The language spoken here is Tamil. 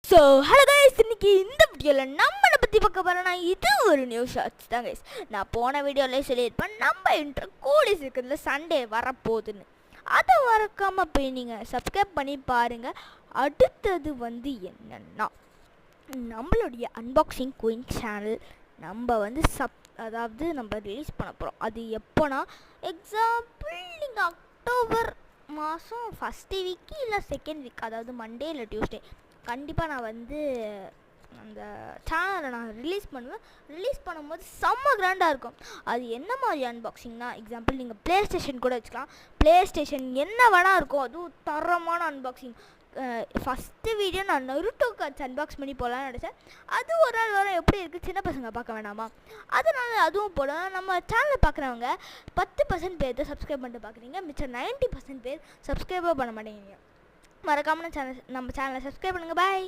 ஸோ ஹலோ கைஸ், இன்னைக்கு இந்த வீடியோவில் நம்மளை பற்றி பார்க்க போகிறோன்னா இது ஒரு நியூ ஷார்ட்ஸ் தான் கைஸ். நான் போன வீடியோவிலே சொல்லியிருப்பேன் நம்ம இன்ட்ரோ கூடி இருக்கிறதுல சண்டே வரப்போகுதுன்னு. அதை மறக்காமல் போய் நீங்கள் சப்ஸ்கிரைப் பண்ணி பாருங்கள். அடுத்தது என்னென்னா நம்மளுடைய அன்பாக்சிங் குயின் சேனல் நம்ம நம்ம ரிலீஸ் பண்ண போகிறோம். அது எப்போனா எக்ஸாம்பிள் நீங்கள் அக்டோபர் மாதம் ஃபஸ்ட்டு வீக்கு இல்லை செகண்ட் வீக், அதாவது மண்டே இல்லை டியூஸ்டே கண்டிப்பாக நான் அந்த சேனலை நான் ரிலீஸ் பண்ணுவேன். ரிலீஸ் பண்ணும்போது செம்ம கிராண்டாக இருக்கும். அது என்ன மாதிரி அன்பாக்சிங்னா, எக்ஸாம்பிள் நீங்கள் ப்ளே ஸ்டேஷன் கூட வச்சுக்கலாம். ப்ளே ஸ்டேஷன் என்ன வேணால் இருக்கும், அதுவும் தரமான அன்பாக்சிங். ஃபஸ்ட்டு வீடியோ நான் நருட்டோ கார்ட்ஸ் அன்பாக்ஸ் பண்ணி போகலான்னு நினச்சேன். அது ஒரு நாள் வர எப்படி இருக்குது, சின்ன பசங்க பார்க்க வேணாமா, அதனால் அதுவும் போடலாம். நம்ம சேனலை பார்க்குறவங்க 10% பேர் தான் சப்ஸ்கிரைப் பண்ணிட்டு பார்க்குறீங்க, மிச்சம் 90% பேர் சப்ஸ்கிரைபே பண்ண மாட்டேங்கிறீங்க. மறக்காமல் நம்ம சேனலை சப்ஸ்கிரைப் பண்ணுங்கள். பாய்.